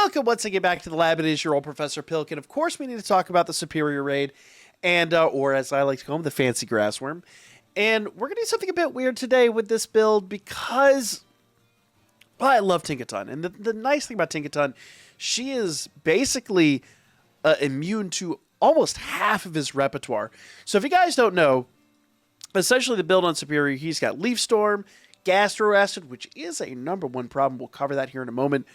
Welcome once again back to the lab. It is your old Professor Pilk, and of course we need to talk about the Serperior raid, and or as I like to call him, the fancy grassworm. And we're gonna do something a bit weird today with this build because, well, I love Tinkaton, and the nice thing about Tinkaton, she is basically immune to almost half of his repertoire. So if you guys don't know, essentially the build on Serperior, he's got Leaf Storm, Gastro Acid, which is a #1 problem. We'll cover that here in a moment.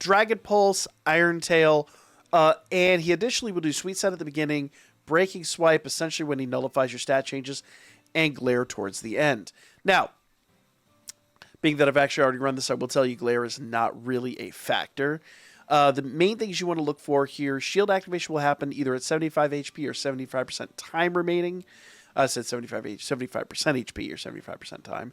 Dragon Pulse, Iron Tail, and he additionally will do Sweet Set at the beginning, Breaking Swipe, essentially when he nullifies your stat changes, and Glare towards the end. Now, being that I've actually already run this, I will tell you Glare is not really a factor. The main things you want to look for here, shield activation will happen either at 75 HP or 75% time remaining. I said 75% HP or 75% time.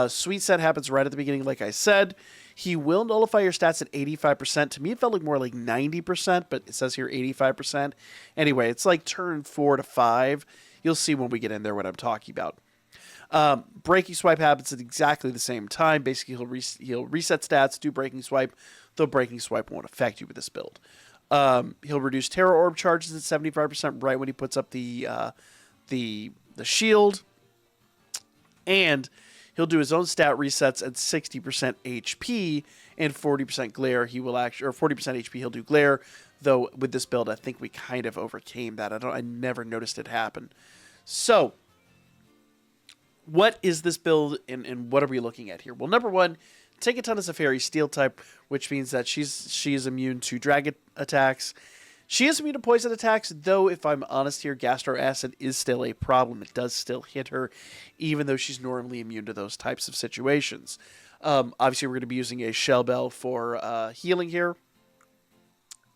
Sweet Set happens right at the beginning, like I said. He will nullify your stats at 85%. To me, it felt like more like 90%, but it says here 85%. Anyway, it's like turn 4 to 5. You'll see when we get in there what I'm talking about. Breaking Swipe happens at exactly the same time. Basically, he'll reset stats, do Breaking Swipe, though Breaking Swipe won't affect you with this build. He'll reduce Terror Orb charges at 75% right when he puts up the shield. And he'll do his own stat resets at 60% HP and 40% glare. He will actually, or 40% HP, he'll do glare. Though with this build, I think we kind of overcame that. I never noticed it happen. So, what is this build and what are we looking at here? Well, number one, Tinkaton is a fairy steel type, which means that she is immune to dragon attacks. She is immune to poison attacks, though if I'm honest here, Gastro Acid is still a problem. It does still hit her, even though she's normally immune to those types of situations. Obviously, we're going to be using a Shell Bell for healing here.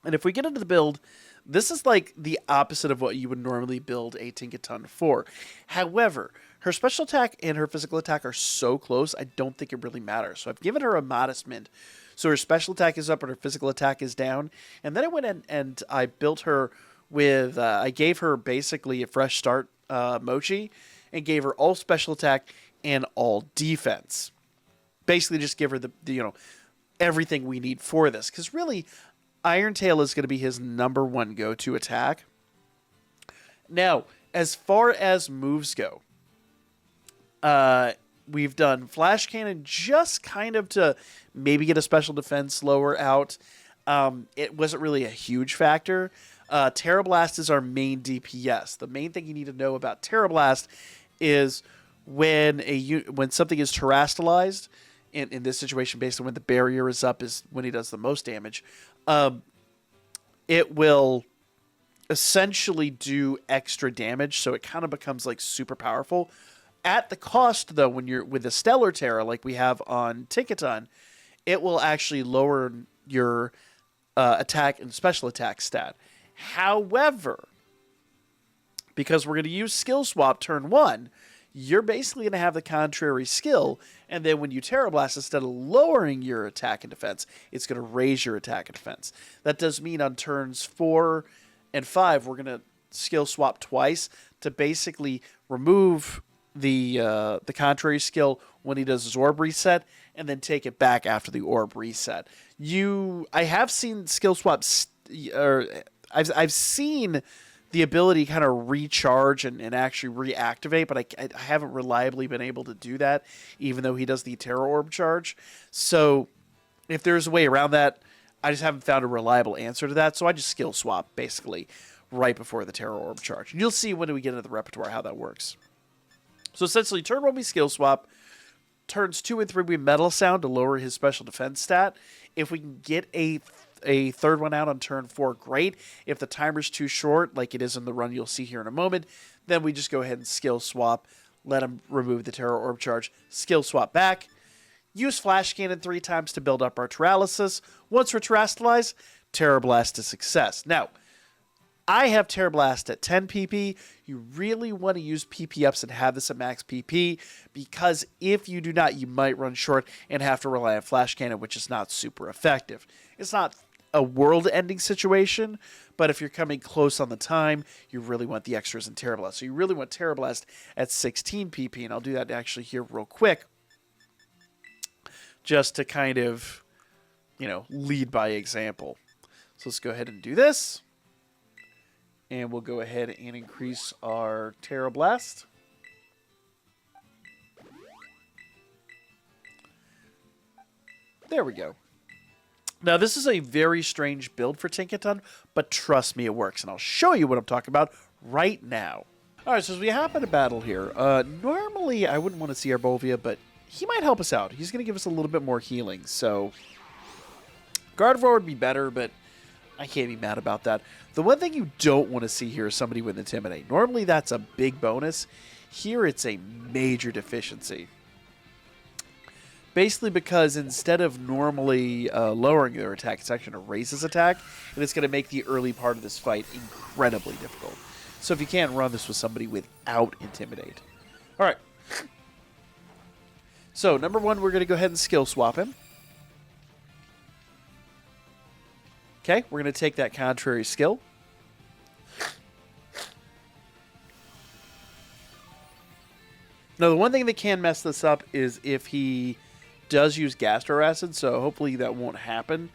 And if we get into the build, this is like the opposite of what you would normally build a Tinkaton for. However, her special attack and her physical attack are so close, I don't think it really matters. So I've given her a modest mint. So her special attack is up and her physical attack is down. And then I went in and I built her with, I gave her basically a fresh start mochi and gave her all special attack and all defense. Basically just give her the everything we need for this. Because really, Iron Tail is going to be his #1 go-to attack. Now, as far as moves go, we've done Flash Cannon just kind of to maybe get a special defense lower out. It wasn't really a huge factor. Terra Blast is our main DPS. The main thing you need to know about Terra Blast is when something is terastallized, in this situation, based on when the barrier is up, is when he does the most damage. It will essentially do extra damage, so it kind of becomes like super powerful. At the cost, though, when you're with a Stellar Terra like we have on Tinkaton, it will actually lower your attack and special attack stat. However, because we're going to use Skill Swap turn 1, you're basically going to have the contrary skill, and then when you Terra Blast, instead of lowering your attack and defense, it's going to raise your attack and defense. That does mean on turns 4 and 5, we're going to Skill Swap twice to basically remove the contrary skill when he does his orb reset, and then take it back after the orb reset. I have seen skill swaps, or I've seen the ability kind of recharge and actually reactivate, but I haven't reliably been able to do that, even though he does the Terror Orb charge. So if there's a way around that, I just haven't found a reliable answer to that, so I just skill swap, basically, right before the Terror Orb charge. And you'll see when we get into the repertoire how that works. So essentially, turn 1 we skill swap, turns 2 and 3 we Metal Sound to lower his special defense stat. If we can get a third one out on turn 4, great. If the timer's too short, like it is in the run you'll see here in a moment, then we just go ahead and skill swap, let him remove the Terror Orb charge, skill swap back, use Flash Cannon 3 times to build up our Terralysis. Once we're terastallized, Terra Blast to success. Now, I have Terra Blast at 10 PP. You really want to use PP ups and have this at max PP, because if you do not, you might run short and have to rely on Flash Cannon, which is not super effective. It's not a world-ending situation, but if you're coming close on the time, you really want the extras in Terra Blast. So you really want Terra Blast at 16 PP, and I'll do that actually here real quick, just to kind of lead by example. So let's go ahead and do this. And we'll go ahead and increase our Terra Blast. There we go. Now, this is a very strange build for Tinkaton, but trust me, it works. And I'll show you what I'm talking about right now. All right, so as we hop into battle here, normally I wouldn't want to see Arbovia, but he might help us out. He's going to give us a little bit more healing, so Gardevoir would be better, but I can't be mad about that. The one thing you don't want to see here is somebody with Intimidate. Normally that's a big bonus. Here it's a major deficiency. Basically because instead of normally lowering their attack, it's actually going to raise his attack, and it's going to make the early part of this fight incredibly difficult. So if you can't run this with somebody without Intimidate. All right. So, number one, we're going to go ahead and skill swap him. Okay, we're going to take that contrary skill. Now, the one thing that can mess this up is if he does use Gastro Acid, so hopefully that won't happen.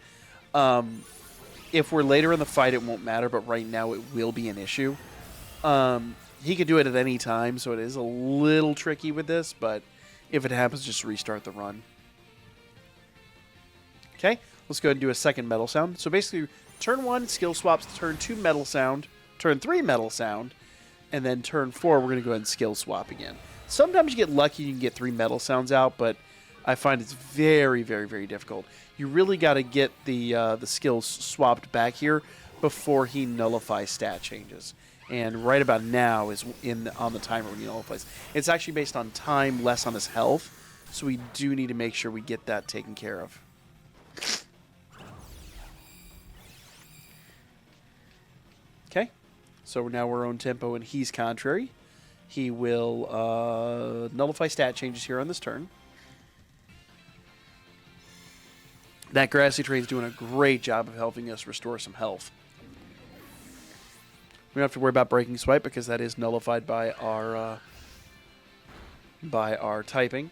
If we're later in the fight, it won't matter, but right now it will be an issue. He can do it at any time, so it is a little tricky with this, but if it happens, just restart the run. Okay, let's go ahead and do a second Metal Sound. So basically, turn 1, skill swaps, turn 2, Metal Sound, turn 3, Metal Sound, and then turn 4, we're going to go ahead and skill swap again. Sometimes you get lucky, you can get 3 Metal Sounds out, but I find it's very, very, very difficult. You really got to get the skills swapped back here before he nullifies stat changes. And right about now is on the timer when he nullifies. It's actually based on time, less on his health, so we do need to make sure we get that taken care of. Okay, so now we're on tempo and he's contrary. He will nullify stat changes here on this turn. That Grassy Terrain's doing a great job of helping us restore some health. We don't have to worry about Breaking Swipe because that is nullified by our typing.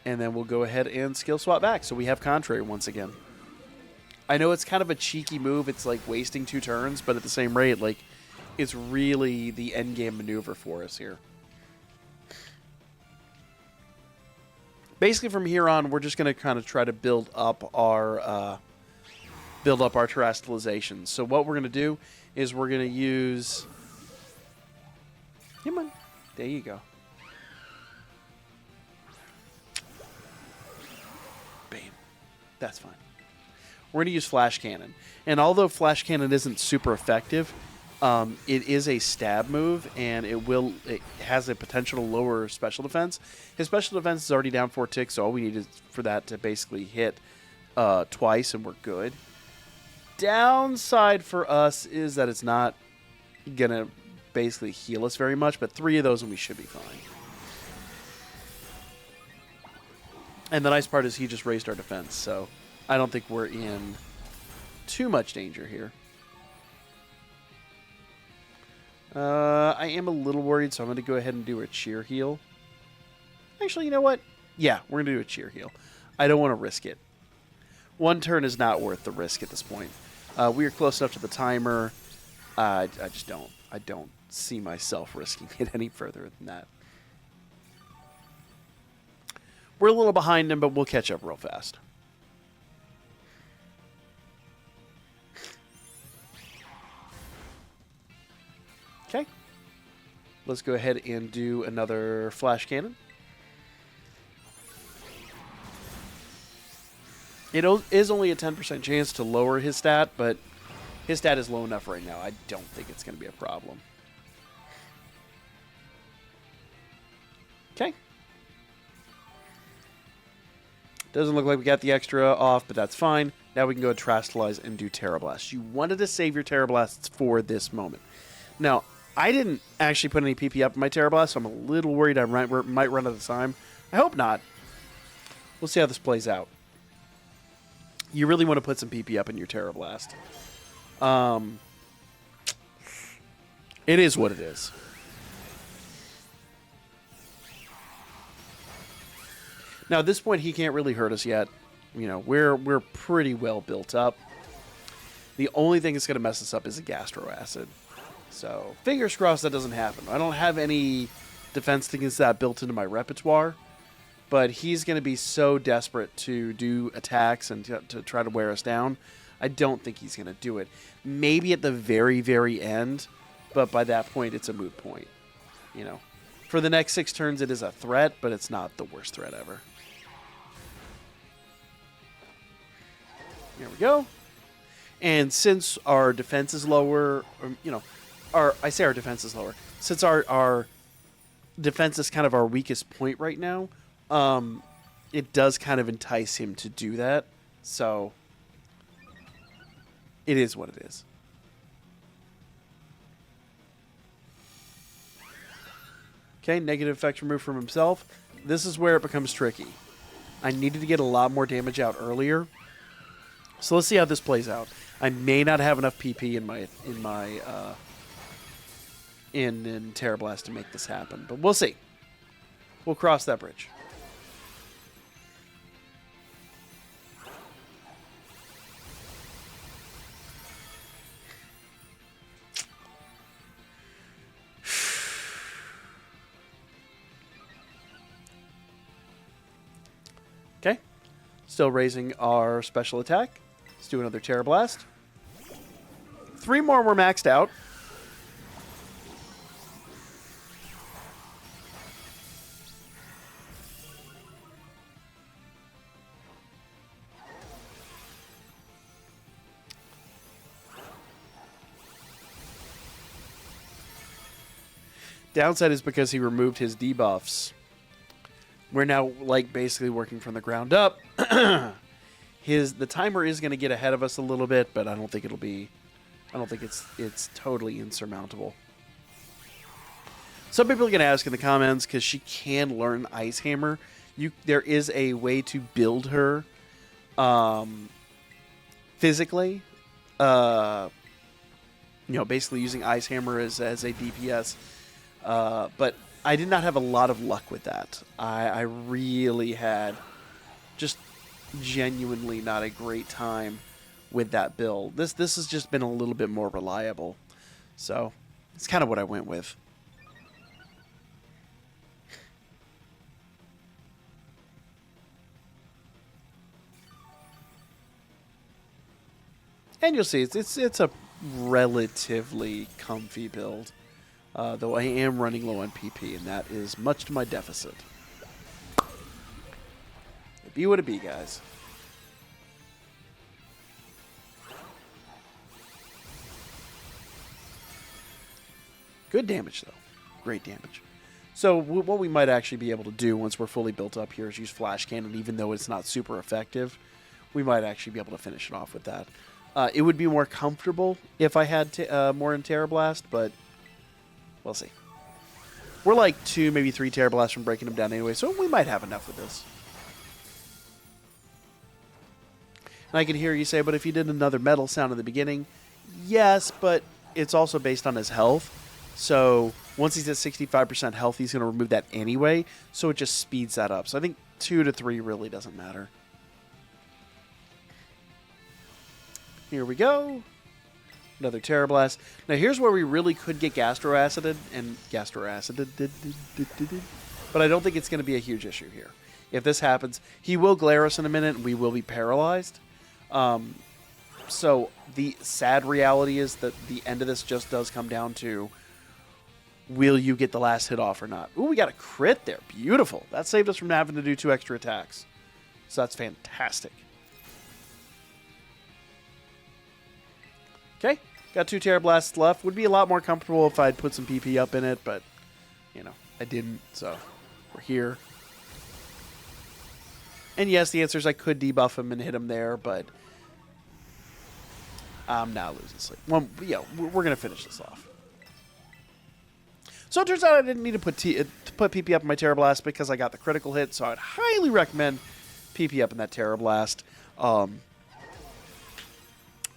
And then we'll go ahead and skill swap back. So we have Contrary once again. I know it's kind of a cheeky move. It's like wasting 2 turns, but at the same rate, like it's really the end game maneuver for us here. Basically, from here on, we're just going to kind of try to build up our terrestrialization. So what we're going to do is we're going to use... Come on. There you go. Bam. That's fine. We're going to use Flash Cannon. And although Flash Cannon isn't super effective, it is a stab move, and it has a potential to lower special defense. His special defense is already down 4 ticks, so all we need is for that to basically hit twice, and we're good. Downside for us is that it's not going to basically heal us very much, but 3 of those and we should be fine. And the nice part is he just raised our defense, so I don't think we're in too much danger here. I am a little worried, so I'm going to go ahead and do a cheer heal. Actually, you know what? Yeah, we're going to do a cheer heal. I don't want to risk it. 1 turn is not worth the risk at this point. We are close enough to the timer. I just don't. I don't see myself risking it any further than that. We're a little behind him, but we'll catch up real fast. Okay. Let's go ahead and do another Flash Cannon. It is only a 10% chance to lower his stat, but his stat is low enough right now. I don't think it's going to be a problem. Okay. Doesn't look like we got the extra off, but that's fine. Now we can go Terastallize and do Terra Blast. You wanted to save your Terra Blasts for this moment. Now, I didn't actually put any PP up in my Terra Blast, so I'm a little worried I might run out of time. I hope not. We'll see how this plays out. You really want to put some PP up in your Terra Blast. It is what it is. Now, at this point, he can't really hurt us yet. You know, we're pretty well built up. The only thing that's going to mess us up is a Gastro Acid. So, fingers crossed that doesn't happen. I don't have any defense against that built into my repertoire, but he's going to be so desperate to do attacks and to try to wear us down. I don't think he's going to do it. Maybe at the very, very end, but by that point, it's a moot point. You know, for the next 6 turns, it is a threat, but it's not the worst threat ever. There we go. And since our defense is lower, you know, I say our defense is lower. Since our defense is kind of our weakest point right now, it does kind of entice him to do that. So it is what it is. Okay, negative effects removed from himself. This is where it becomes tricky. I needed to get a lot more damage out earlier. So let's see how this plays out. I may not have enough PP in Terra Blast to make this happen, but we'll see. We'll cross that bridge. Okay. Still raising our special attack. Let's do another Terra Blast. 3 more were maxed out. Downside is because he removed his debuffs. We're now like basically working from the ground up. The timer is going to get ahead of us a little bit, but I don't think it's totally insurmountable. Some people are going to ask in the comments because she can learn Ice Hammer. There is a way to build her physically. Basically using Ice Hammer as a DPS. But I did not have a lot of luck with that. I really had just genuinely not a great time with that build. This has just been a little bit more reliable. So it's kind of what I went with. And you'll see it's a relatively comfy build. Though I am running low on PP, and that is much to my deficit. It be what it be, guys. Good damage, though. Great damage. So what we might actually be able to do once we're fully built up here is use Flash Cannon, even though it's not super effective. We might actually be able to finish it off with that. It would be more comfortable if I had more in Terra Blast, but we'll see. We're like 2, maybe 3 Terra Blasts from breaking them down anyway, so we might have enough with this. And I can hear you say, but if you did another metal sound in the beginning, yes, but it's also based on his health. So once he's at 65% health, he's going to remove that anyway, so it just speeds that up. So I think 2 to 3 really doesn't matter. Here we go. Another Terra Blast. Now here's where we really could get Gastro Acided, but I don't think it's going to be a huge issue here. If this happens, he will glare us in a minute, and we will be paralyzed. So the sad reality is that the end of this just does come down to, will you get the last hit off or not? Ooh, we got a crit there. Beautiful. That saved us from having to do 2 extra attacks. So that's fantastic. Okay, got 2 Terra Blasts left. Would be a lot more comfortable if I'd put some PP up in it, but, I didn't, so we're here. And yes, the answer is I could debuff him and hit him there, but I'm now losing sleep. Well, we're going to finish this off. So it turns out I didn't need to put PP up in my Terra Blast because I got the critical hit, so I'd highly recommend PP up in that Terra Blast.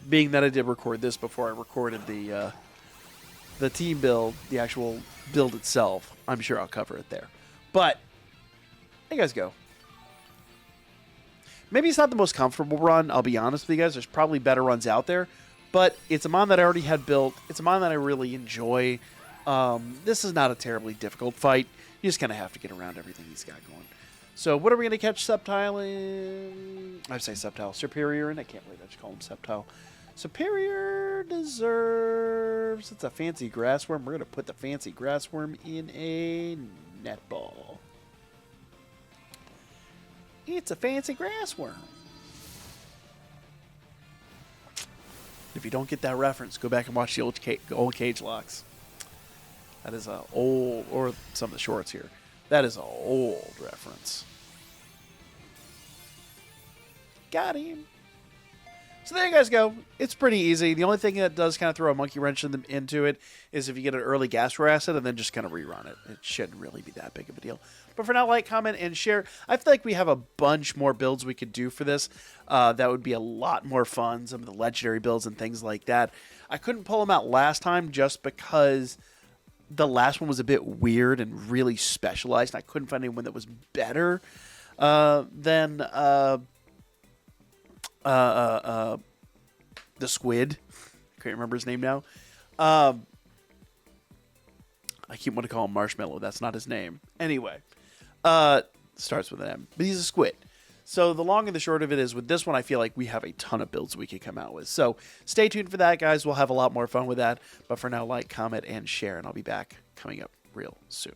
Being that I did record this before I recorded the team build, the actual build itself, I'm sure I'll cover it there. But there you guys go. Maybe it's not the most comfortable run, I'll be honest with you guys. There's probably better runs out there. But it's a mon that I already had built. It's a mon that I really enjoy. This is not a terribly difficult fight. You just kind of have to get around everything he's got going. So what are we going to catch Subtile in? I say Subtile. Serperior in? I can't believe I just call him Subtile. Serperior deserves... It's a fancy grassworm. We're going to put the fancy grassworm in a netball. It's a fancy grassworm. If you don't get that reference, go back and watch the old Cage Locks. That is a old... Or some of the shorts here. That is an old reference. Got him. So there you guys go. It's pretty easy. The only thing that does kind of throw a monkey wrench into it is if you get an early Gastro Acid and then just kind of rerun it. It shouldn't really be that big of a deal. But for now, like, comment, and share. I feel like we have a bunch more builds we could do for this. That would be a lot more fun. Some of the legendary builds and things like that. I couldn't pull them out last time just because... The last one was a bit weird and really specialized, and I couldn't find anyone that was better than the squid. I can't remember his name now. I keep wanting to call him Marshmallow. That's not his name. Anyway, starts with an M, but he's a squid. So the long and the short of it is, with this one, I feel like we have a ton of builds we could come out with. So stay tuned for that, guys. We'll have a lot more fun with that. But for now, like, comment, and share, and I'll be back coming up real soon.